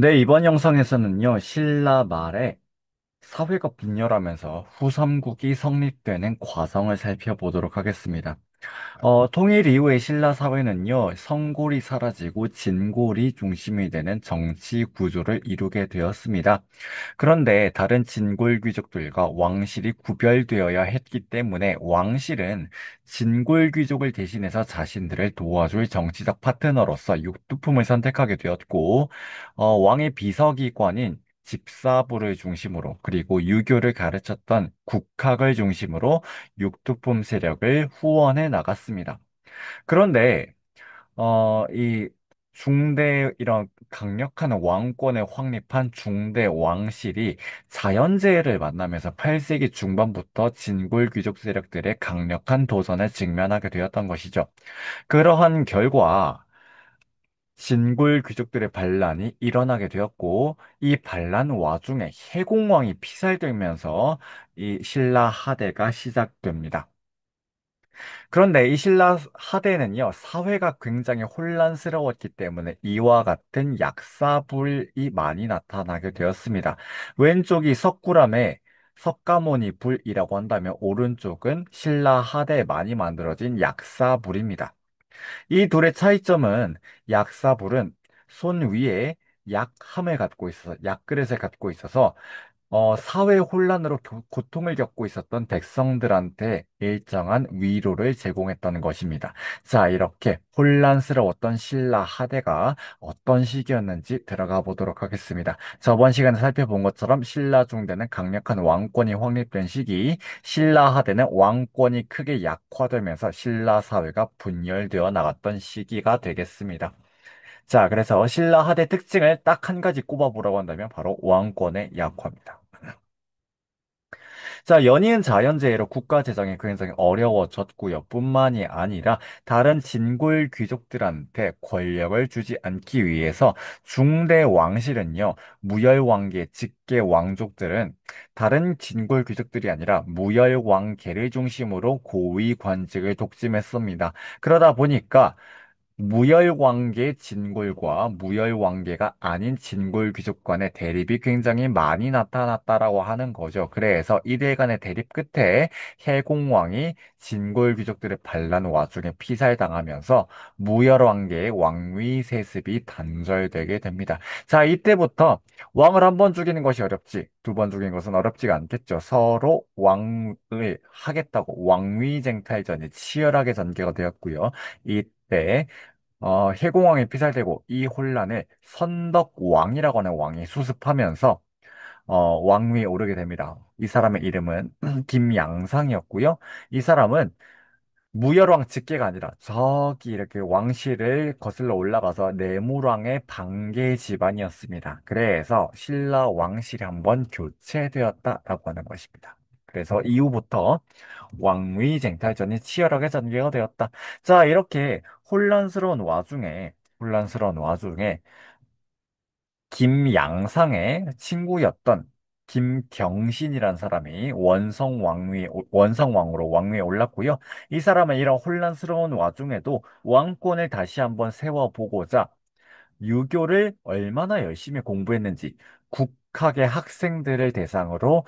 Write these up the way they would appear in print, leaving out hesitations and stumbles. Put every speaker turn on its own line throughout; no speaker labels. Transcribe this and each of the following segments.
네, 이번 영상에서는요, 신라 말에 사회가 분열하면서 후삼국이 성립되는 과정을 살펴보도록 하겠습니다. 통일 이후의 신라 사회는요, 성골이 사라지고 진골이 중심이 되는 정치 구조를 이루게 되었습니다. 그런데 다른 진골 귀족들과 왕실이 구별되어야 했기 때문에 왕실은 진골 귀족을 대신해서 자신들을 도와줄 정치적 파트너로서 육두품을 선택하게 되었고, 왕의 비서기관인 집사부를 중심으로 그리고 유교를 가르쳤던 국학을 중심으로 육두품 세력을 후원해 나갔습니다. 그런데 이 중대 이런 강력한 왕권을 확립한 중대 왕실이 자연재해를 만나면서 8세기 중반부터 진골 귀족 세력들의 강력한 도전에 직면하게 되었던 것이죠. 그러한 결과 진골 귀족들의 반란이 일어나게 되었고, 이 반란 와중에 해공왕이 피살되면서 이 신라 하대가 시작됩니다. 그런데 이 신라 하대는요, 사회가 굉장히 혼란스러웠기 때문에 이와 같은 약사불이 많이 나타나게 되었습니다. 왼쪽이 석굴암의 석가모니 불이라고 한다면 오른쪽은 신라 하대에 많이 만들어진 약사불입니다. 이 둘의 차이점은 약사불은 손 위에 약함을 갖고 있어서 약그릇을 갖고 있어서 사회 혼란으로 고통을 겪고 있었던 백성들한테 일정한 위로를 제공했던 것입니다. 자, 이렇게 혼란스러웠던 신라 하대가 어떤 시기였는지 들어가 보도록 하겠습니다. 저번 시간에 살펴본 것처럼 신라 중대는 강력한 왕권이 확립된 시기, 신라 하대는 왕권이 크게 약화되면서 신라 사회가 분열되어 나갔던 시기가 되겠습니다. 자, 그래서 신라 하대 특징을 딱 한 가지 꼽아보라고 한다면 바로 왕권의 약화입니다. 자, 연이은 자연재해로 국가 재정이 굉장히 어려워졌고요. 뿐만이 아니라 다른 진골 귀족들한테 권력을 주지 않기 위해서 중대 왕실은요, 무열왕계, 직계 왕족들은 다른 진골 귀족들이 아니라 무열왕계를 중심으로 고위 관직을 독점했습니다. 그러다 보니까 무열왕계 진골과 무열왕계가 아닌 진골 귀족 간의 대립이 굉장히 많이 나타났다라고 하는 거죠. 그래서 이들 간의 대립 끝에 해공왕이 진골 귀족들의 반란 와중에 피살당하면서 무열왕계의 왕위 세습이 단절되게 됩니다. 자, 이때부터 왕을 한 번 죽이는 것이 어렵지, 두 번 죽이는 것은 어렵지가 않겠죠. 서로 왕을 하겠다고 왕위 쟁탈전이 치열하게 전개가 되었고요. 이때 해공왕이 피살되고 이 혼란을 선덕왕이라고 하는 왕이 수습하면서 왕위에 오르게 됩니다. 이 사람의 이름은 김양상이었고요. 이 사람은 무열왕 직계가 아니라 저기 이렇게 왕실을 거슬러 올라가서 내물왕의 반계 집안이었습니다. 그래서 신라 왕실이 한번 교체되었다라고 하는 것입니다. 그래서 이후부터 왕위 쟁탈전이 치열하게 전개가 되었다. 자, 이렇게 혼란스러운 와중에 김양상의 친구였던 김경신이라는 사람이 원성왕으로 왕위에 올랐고요. 이 사람은 이런 혼란스러운 와중에도 왕권을 다시 한번 세워보고자 유교를 얼마나 열심히 공부했는지 국학의 학생들을 대상으로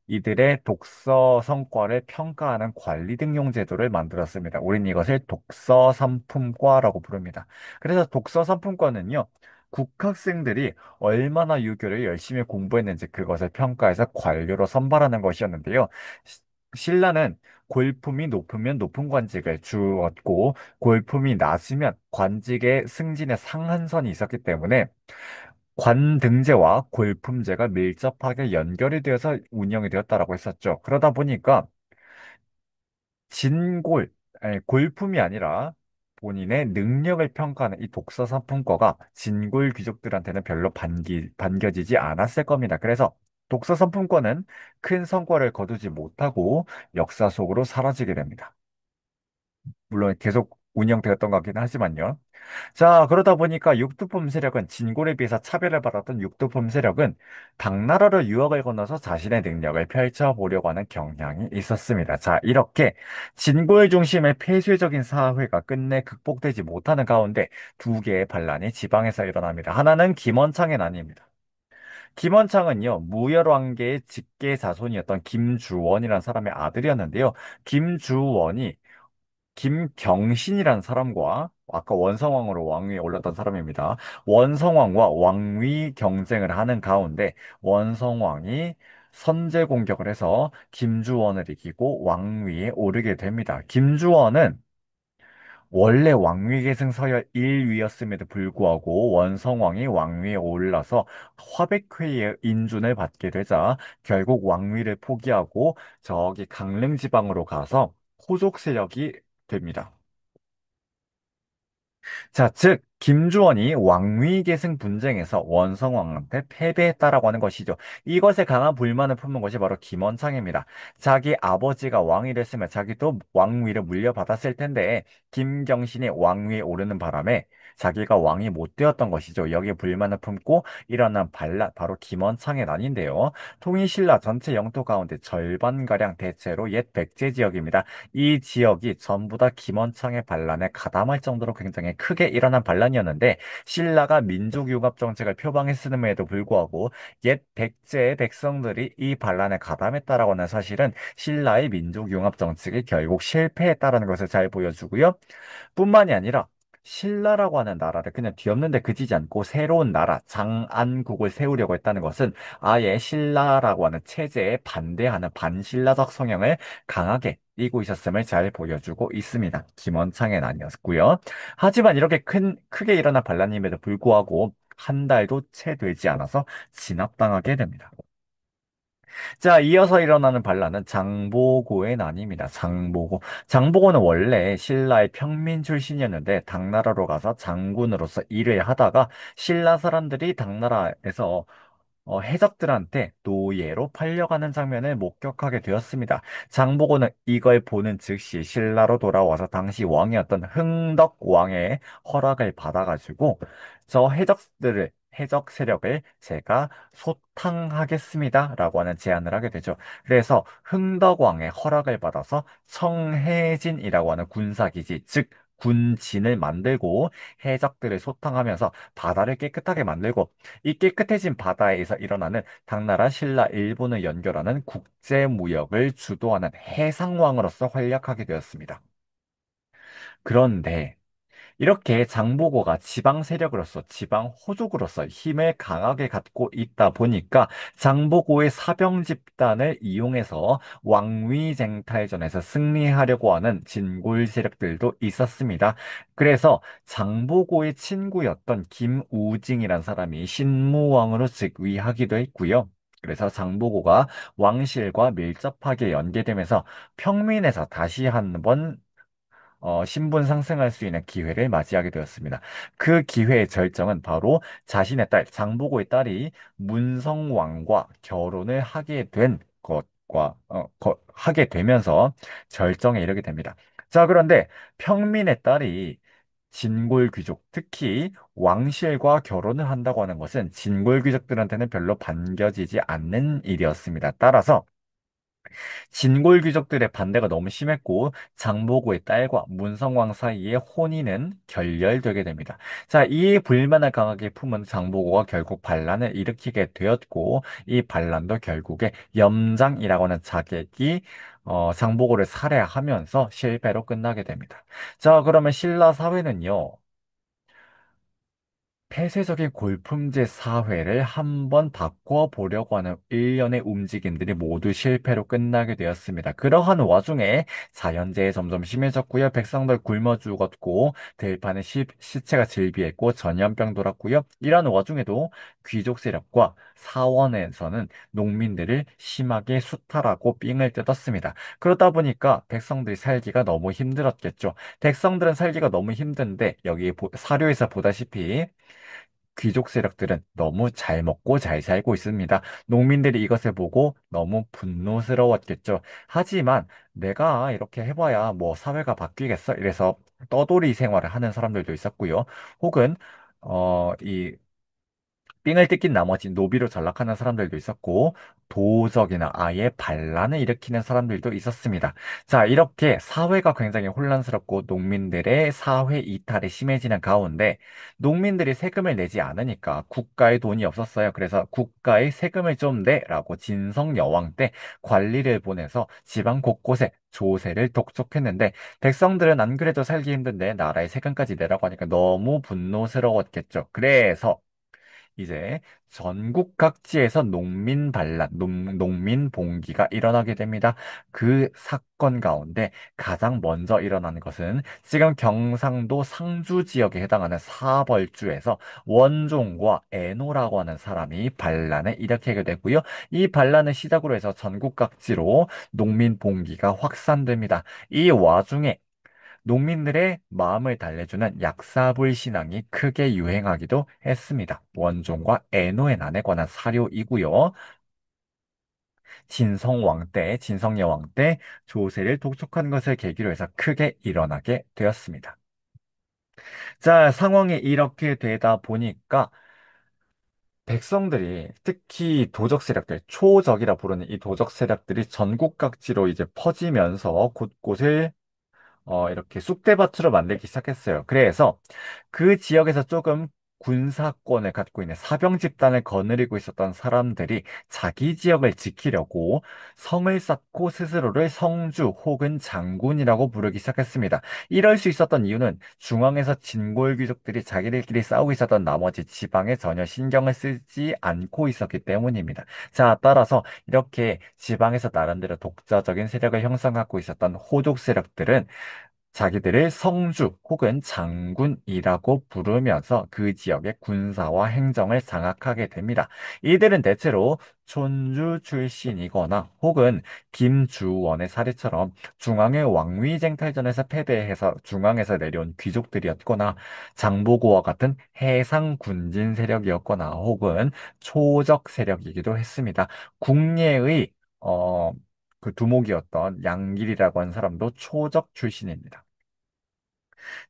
이들의 독서 성과를 평가하는 관리 등용 제도를 만들었습니다. 우린 이것을 독서 상품과라고 부릅니다. 그래서 독서 상품과는요, 국학생들이 얼마나 유교를 열심히 공부했는지 그것을 평가해서 관료로 선발하는 것이었는데요. 신라는 골품이 높으면 높은 관직을 주었고 골품이 낮으면 관직의 승진의 상한선이 있었기 때문에 관등제와 골품제가 밀접하게 연결이 되어서 운영이 되었다라고 했었죠. 그러다 보니까 골품이 아니라 본인의 능력을 평가하는 이 독서 상품과가 진골 귀족들한테는 별로 반겨지지 않았을 겁니다. 그래서 독서 상품과는 큰 성과를 거두지 못하고 역사 속으로 사라지게 됩니다. 물론 계속 운영되었던 것 같긴 하지만요. 자, 그러다 보니까 육두품 세력은 진골에 비해서 차별을 받았던 육두품 세력은 당나라로 유학을 건너서 자신의 능력을 펼쳐보려고 하는 경향이 있었습니다. 자, 이렇게 진골 중심의 폐쇄적인 사회가 끝내 극복되지 못하는 가운데 두 개의 반란이 지방에서 일어납니다. 하나는 김원창의 난입니다. 김원창은요, 무열왕계의 직계 자손이었던 김주원이라는 사람의 아들이었는데요. 김주원이 김경신이라는 사람과 아까 원성왕으로 왕위에 올랐던 사람입니다. 원성왕과 왕위 경쟁을 하는 가운데 원성왕이 선제 공격을 해서 김주원을 이기고 왕위에 오르게 됩니다. 김주원은 원래 왕위 계승 서열 1위였음에도 불구하고 원성왕이 왕위에 올라서 화백회의의 인준을 받게 되자 결국 왕위를 포기하고 저기 강릉 지방으로 가서 호족 세력이 됩니다. 자, 즉, 김주원이 왕위 계승 분쟁에서 원성왕한테 패배했다라고 하는 것이죠. 이것에 강한 불만을 품은 것이 바로 김원창입니다. 자기 아버지가 왕이 됐으면 자기도 왕위를 물려받았을 텐데, 김경신이 왕위에 오르는 바람에 자기가 왕이 못 되었던 것이죠. 여기에 불만을 품고 일어난 반란, 바로 김원창의 난인데요. 통일신라 전체 영토 가운데 절반가량 대체로 옛 백제 지역입니다. 이 지역이 전부 다 김원창의 반란에 가담할 정도로 굉장히 크게 일어난 반란이었는데 신라가 민족융합 정책을 표방했음에도 불구하고 옛 백제의 백성들이 이 반란에 가담했다라고 하는 사실은 신라의 민족융합 정책이 결국 실패했다라는 것을 잘 보여주고요. 뿐만이 아니라 신라라고 하는 나라를 그냥 뒤엎는 데 그치지 않고 새로운 나라, 장안국을 세우려고 했다는 것은 아예 신라라고 하는 체제에 반대하는 반신라적 성향을 강하게 띠고 있었음을 잘 보여주고 있습니다. 김원창의 난이었고요. 하지만 이렇게 크게 일어난 반란임에도 불구하고 한 달도 채 되지 않아서 진압당하게 됩니다. 자, 이어서 일어나는 반란은 장보고의 난입니다. 장보고. 장보고는 원래 신라의 평민 출신이었는데 당나라로 가서 장군으로서 일을 하다가 신라 사람들이 당나라에서 해적들한테 노예로 팔려가는 장면을 목격하게 되었습니다. 장보고는 이걸 보는 즉시 신라로 돌아와서 당시 왕이었던 흥덕 왕의 허락을 받아가지고 저 해적 세력을 제가 소탕하겠습니다라고 하는 제안을 하게 되죠. 그래서 흥덕왕의 허락을 받아서 청해진이라고 하는 군사기지, 즉 군진을 만들고 해적들을 소탕하면서 바다를 깨끗하게 만들고 이 깨끗해진 바다에서 일어나는 당나라, 신라, 일본을 연결하는 국제무역을 주도하는 해상왕으로서 활약하게 되었습니다. 그런데 이렇게 장보고가 지방 세력으로서 지방 호족으로서 힘을 강하게 갖고 있다 보니까 장보고의 사병 집단을 이용해서 왕위쟁탈전에서 승리하려고 하는 진골 세력들도 있었습니다. 그래서 장보고의 친구였던 김우징이란 사람이 신무왕으로 즉위하기도 했고요. 그래서 장보고가 왕실과 밀접하게 연계되면서 평민에서 다시 한번 신분 상승할 수 있는 기회를 맞이하게 되었습니다. 그 기회의 절정은 바로 자신의 딸, 장보고의 딸이 문성왕과 결혼을 하게 된 것과, 하게 되면서 절정에 이르게 됩니다. 자, 그런데 평민의 딸이 진골 귀족, 특히 왕실과 결혼을 한다고 하는 것은 진골 귀족들한테는 별로 반겨지지 않는 일이었습니다. 따라서 진골 귀족들의 반대가 너무 심했고 장보고의 딸과 문성왕 사이의 혼인은 결렬되게 됩니다. 자, 이 불만을 강하게 품은 장보고가 결국 반란을 일으키게 되었고 이 반란도 결국에 염장이라고 하는 자객이 장보고를 살해하면서 실패로 끝나게 됩니다. 자, 그러면 신라 사회는요. 폐쇄적인 골품제 사회를 한번 바꿔보려고 하는 일련의 움직임들이 모두 실패로 끝나게 되었습니다. 그러한 와중에 자연재해 점점 심해졌고요. 백성들 굶어 죽었고 들판에 시체가 질비했고 전염병 돌았고요. 이러한 와중에도 귀족 세력과 사원에서는 농민들을 심하게 수탈하고 삥을 뜯었습니다. 그러다 보니까 백성들이 살기가 너무 힘들었겠죠. 백성들은 살기가 너무 힘든데 여기 사료에서 보다시피 귀족 세력들은 너무 잘 먹고 잘 살고 있습니다. 농민들이 이것을 보고 너무 분노스러웠겠죠. 하지만 내가 이렇게 해봐야 뭐 사회가 바뀌겠어? 이래서 떠돌이 생활을 하는 사람들도 있었고요. 혹은 이 삥을 뜯긴 나머지 노비로 전락하는 사람들도 있었고, 도적이나 아예 반란을 일으키는 사람들도 있었습니다. 자, 이렇게 사회가 굉장히 혼란스럽고 농민들의 사회 이탈이 심해지는 가운데, 농민들이 세금을 내지 않으니까 국가에 돈이 없었어요. 그래서 국가에 세금을 좀 내라고 진성 여왕 때 관리를 보내서 지방 곳곳에 조세를 독촉했는데, 백성들은 안 그래도 살기 힘든데 나라에 세금까지 내라고 하니까 너무 분노스러웠겠죠. 그래서 이제 전국 각지에서 농민 반란, 농민 봉기가 일어나게 됩니다. 그 사건 가운데 가장 먼저 일어나는 것은 지금 경상도 상주 지역에 해당하는 사벌주에서 원종과 애노라고 하는 사람이 반란을 일으키게 되고요. 이 반란을 시작으로 해서 전국 각지로 농민 봉기가 확산됩니다. 이 와중에 농민들의 마음을 달래주는 약사불 신앙이 크게 유행하기도 했습니다. 원종과 애노의 난에 관한 사료이고요. 진성여왕 때 조세를 독촉한 것을 계기로 해서 크게 일어나게 되었습니다. 자, 상황이 이렇게 되다 보니까 백성들이 특히 도적 세력들, 초적이라 부르는 이 도적 세력들이 전국 각지로 이제 퍼지면서 곳곳을 이렇게 쑥대밭으로 만들기 시작했어요. 그래서 그 지역에서 조금 군사권을 갖고 있는 사병 집단을 거느리고 있었던 사람들이 자기 지역을 지키려고 성을 쌓고 스스로를 성주 혹은 장군이라고 부르기 시작했습니다. 이럴 수 있었던 이유는 중앙에서 진골 귀족들이 자기들끼리 싸우고 있었던 나머지 지방에 전혀 신경을 쓰지 않고 있었기 때문입니다. 자, 따라서 이렇게 지방에서 나름대로 독자적인 세력을 형성하고 있었던 호족 세력들은 자기들을 성주 혹은 장군이라고 부르면서 그 지역의 군사와 행정을 장악하게 됩니다. 이들은 대체로 촌주 출신이거나 혹은 김주원의 사례처럼 중앙의 왕위쟁탈전에서 패배해서 중앙에서 내려온 귀족들이었거나 장보고와 같은 해상 군진 세력이었거나 혹은 초적 세력이기도 했습니다. 국내의 그 두목이었던 양길이라고 하는 사람도 초적 출신입니다.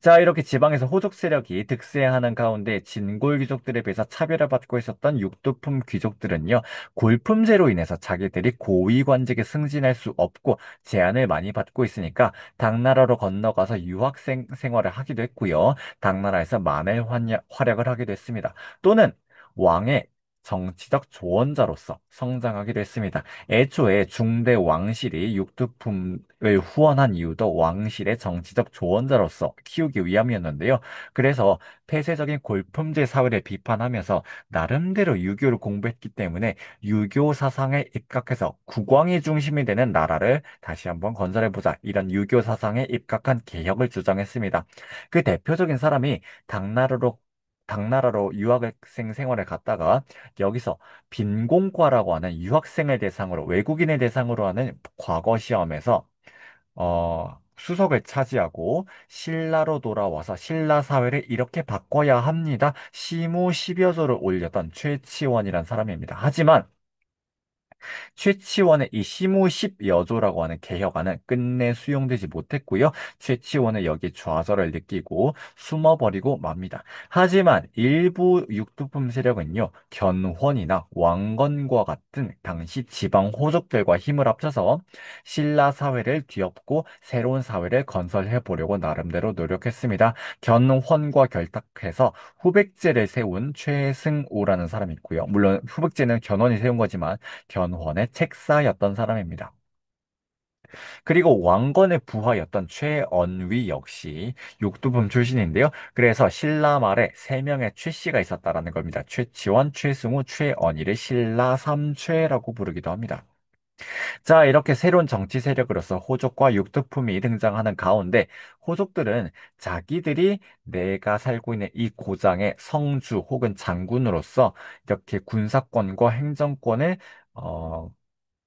자, 이렇게 지방에서 호족 세력이 득세하는 가운데 진골 귀족들에 비해서 차별을 받고 있었던 육두품 귀족들은요, 골품제로 인해서 자기들이 고위 관직에 승진할 수 없고 제한을 많이 받고 있으니까 당나라로 건너가서 유학생 생활을 하기도 했고요. 당나라에서 만일 활약을 하기도 했습니다. 또는 왕의 정치적 조언자로서 성장하기도 했습니다. 애초에 중대 왕실이 육두품을 후원한 이유도 왕실의 정치적 조언자로서 키우기 위함이었는데요. 그래서 폐쇄적인 골품제 사회를 비판하면서 나름대로 유교를 공부했기 때문에 유교 사상에 입각해서 국왕이 중심이 되는 나라를 다시 한번 건설해보자. 이런 유교 사상에 입각한 개혁을 주장했습니다. 그 대표적인 사람이 당나라로 당나라로 유학생 생활을 갔다가 여기서 빈공과라고 하는 유학생을 대상으로, 외국인을 대상으로 하는 과거 시험에서, 수석을 차지하고 신라로 돌아와서 신라 사회를 이렇게 바꿔야 합니다. 시무 10여조를 올렸던 최치원이란 사람입니다. 하지만 최치원의 이 시무십 여조라고 하는 개혁안은 끝내 수용되지 못했고요. 최치원은 여기 좌절을 느끼고 숨어버리고 맙니다. 하지만 일부 육두품 세력은요, 견훤이나 왕건과 같은 당시 지방 호족들과 힘을 합쳐서 신라 사회를 뒤엎고 새로운 사회를 건설해 보려고 나름대로 노력했습니다. 견훤과 결탁해서 후백제를 세운 최승우라는 사람이 있고요. 물론 후백제는 견훤이 세운 거지만 견훤의 책사였던 사람입니다. 그리고 왕건의 부하였던 최언위 역시 육두품 출신인데요. 그래서 신라 말에 세 명의 최씨가 있었다라는 겁니다. 최치원, 최승우, 최언위를 신라 삼최라고 부르기도 합니다. 자, 이렇게 새로운 정치 세력으로서 호족과 육두품이 등장하는 가운데 호족들은 자기들이 내가 살고 있는 이 고장의 성주 혹은 장군으로서 이렇게 군사권과 행정권을 어,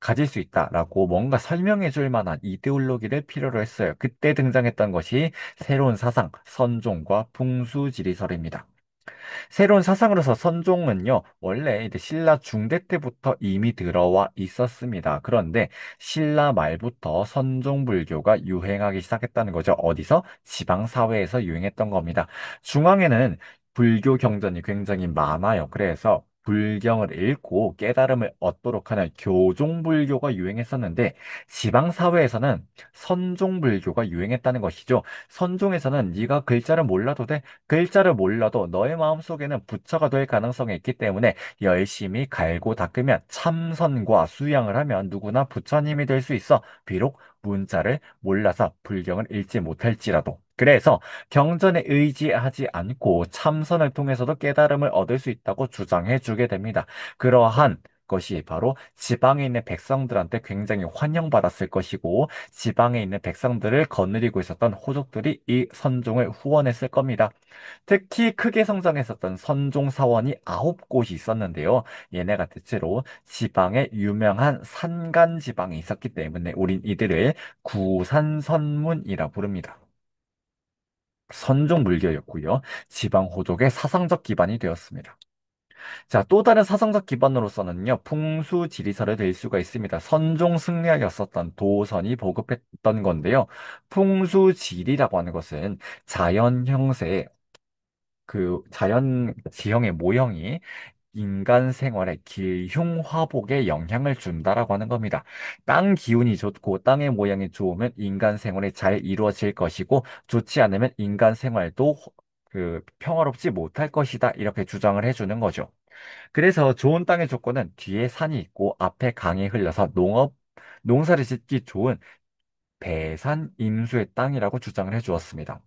가질 수 있다라고 뭔가 설명해 줄 만한 이데올로기를 필요로 했어요. 그때 등장했던 것이 새로운 사상, 선종과 풍수지리설입니다. 새로운 사상으로서 선종은요, 원래 이제 신라 중대 때부터 이미 들어와 있었습니다. 그런데 신라 말부터 선종불교가 유행하기 시작했다는 거죠. 어디서? 지방사회에서 유행했던 겁니다. 중앙에는 불교 경전이 굉장히 많아요. 그래서 불경을 읽고 깨달음을 얻도록 하는 교종불교가 유행했었는데, 지방사회에서는 선종불교가 유행했다는 것이죠. 선종에서는 네가 글자를 몰라도 돼. 글자를 몰라도 너의 마음속에는 부처가 될 가능성이 있기 때문에 열심히 갈고 닦으면 참선과 수양을 하면 누구나 부처님이 될 수 있어. 비록 문자를 몰라서 불경을 읽지 못할지라도. 그래서 경전에 의지하지 않고 참선을 통해서도 깨달음을 얻을 수 있다고 주장해 주게 됩니다. 그러한 것이 바로 지방에 있는 백성들한테 굉장히 환영받았을 것이고 지방에 있는 백성들을 거느리고 있었던 호족들이 이 선종을 후원했을 겁니다. 특히 크게 성장했었던 선종 사원이 9곳이 있었는데요. 얘네가 대체로 지방에 유명한 산간 지방이 있었기 때문에 우린 이들을 구산선문이라 부릅니다. 선종 물교였고요. 지방 호족의 사상적 기반이 되었습니다. 자, 또 다른 사상적 기반으로서는요, 풍수지리설을 들 수가 있습니다. 선종 승려였었던 도선이 보급했던 건데요. 풍수지리라고 하는 것은 자연 형세의 자연 지형의 모형이 인간 생활에 길흉화복에 영향을 준다라고 하는 겁니다. 땅 기운이 좋고 땅의 모양이 좋으면 인간 생활이 잘 이루어질 것이고 좋지 않으면 인간 생활도 평화롭지 못할 것이다. 이렇게 주장을 해주는 거죠. 그래서 좋은 땅의 조건은 뒤에 산이 있고 앞에 강이 흘러서 농사를 짓기 좋은 배산 임수의 땅이라고 주장을 해주었습니다.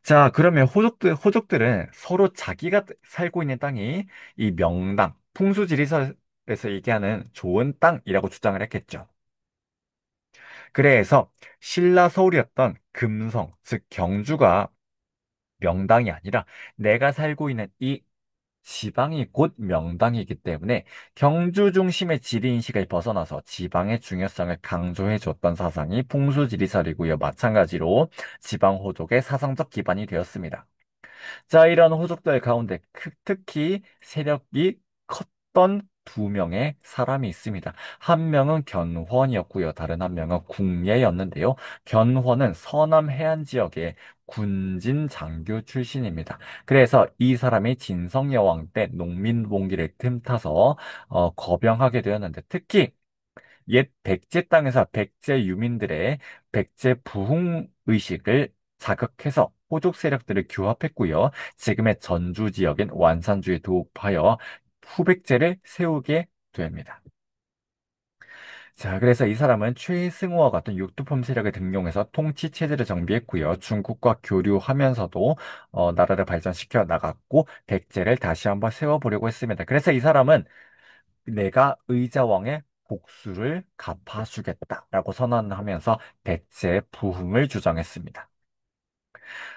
자, 그러면 호족들은 서로 자기가 살고 있는 땅이 이 명당, 풍수지리설에서 얘기하는 좋은 땅이라고 주장을 했겠죠. 그래서 신라 서울이었던 금성, 즉 경주가 명당이 아니라 내가 살고 있는 이 지방이 곧 명당이기 때문에 경주 중심의 지리인식을 벗어나서 지방의 중요성을 강조해 줬던 사상이 풍수지리설이고요. 마찬가지로 지방호족의 사상적 기반이 되었습니다. 자, 이런 호족들 가운데 특히 세력이 컸던 두 명의 사람이 있습니다. 한 명은 견훤이었고요. 다른 한 명은 궁예였는데요. 견훤은 서남 해안 지역의 군진 장교 출신입니다. 그래서 이 사람이 진성여왕 때 농민봉기를 틈타서 거병하게 되었는데 특히 옛 백제 땅에서 백제 유민들의 백제 부흥 의식을 자극해서 호족 세력들을 규합했고요. 지금의 전주 지역인 완산주에 도읍하여 후백제를 세우게 됩니다. 자, 그래서 이 사람은 최승호와 같은 육두품 세력을 등용해서 통치 체제를 정비했고요. 중국과 교류하면서도 나라를 발전시켜 나갔고 백제를 다시 한번 세워보려고 했습니다. 그래서 이 사람은 내가 의자왕의 복수를 갚아주겠다라고 선언하면서 백제 부흥을 주장했습니다.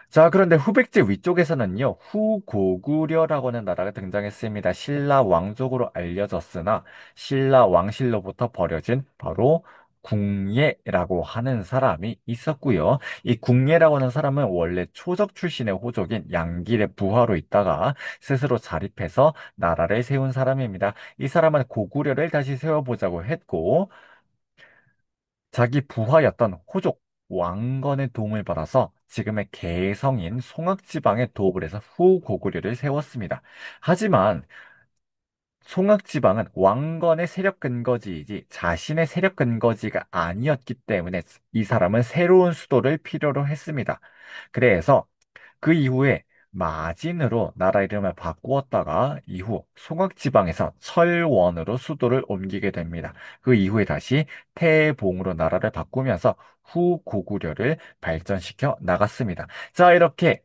자, 그런데 후백제 위쪽에서는요, 후고구려라고 하는 나라가 등장했습니다. 신라 왕족으로 알려졌으나 신라 왕실로부터 버려진 바로 궁예라고 하는 사람이 있었고요. 이 궁예라고 하는 사람은 원래 초적 출신의 호족인 양길의 부하로 있다가 스스로 자립해서 나라를 세운 사람입니다. 이 사람은 고구려를 다시 세워보자고 했고, 자기 부하였던 호족 왕건의 도움을 받아서 지금의 개성인 송악지방에 도읍을 해서 후고구려를 세웠습니다. 하지만 송악지방은 왕건의 세력 근거지이지 자신의 세력 근거지가 아니었기 때문에 이 사람은 새로운 수도를 필요로 했습니다. 그래서 그 이후에 마진으로 나라 이름을 바꾸었다가 이후 송악지방에서 철원으로 수도를 옮기게 됩니다. 그 이후에 다시 태봉으로 나라를 바꾸면서 후고구려를 발전시켜 나갔습니다. 자, 이렇게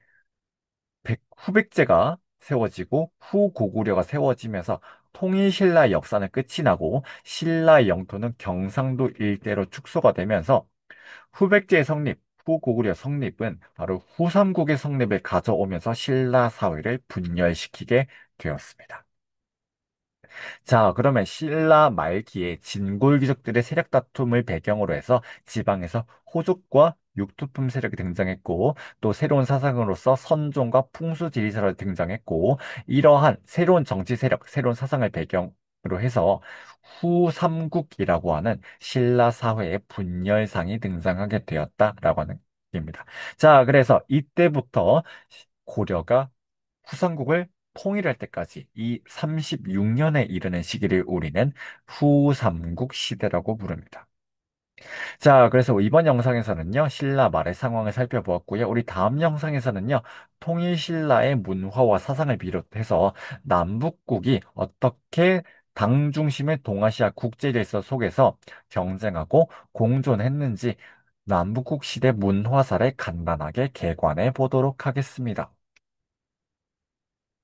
후백제가 세워지고 후고구려가 세워지면서 통일신라 역사는 끝이 나고 신라의 영토는 경상도 일대로 축소가 되면서 후백제의 성립, 후고구려 성립은 바로 후삼국의 성립을 가져오면서 신라 사회를 분열시키게 되었습니다. 자, 그러면 신라 말기에 진골 귀족들의 세력 다툼을 배경으로 해서 지방에서 호족과 육투품 세력이 등장했고, 또 새로운 사상으로서 선종과 풍수지리설이 등장했고, 이러한 새로운 정치 세력, 새로운 사상을 배경으로 해서 후삼국이라고 하는 신라 사회의 분열상이 등장하게 되었다라고 하는 얘기입니다. 자, 그래서 이때부터 고려가 후삼국을 통일할 때까지 이 36년에 이르는 시기를 우리는 후삼국 시대라고 부릅니다. 자, 그래서 이번 영상에서는요, 신라 말의 상황을 살펴보았고요. 우리 다음 영상에서는요, 통일 신라의 문화와 사상을 비롯해서 남북국이 어떻게 당 중심의 동아시아 국제 질서 속에서 경쟁하고 공존했는지 남북국 시대 문화사를 간단하게 개관해 보도록 하겠습니다.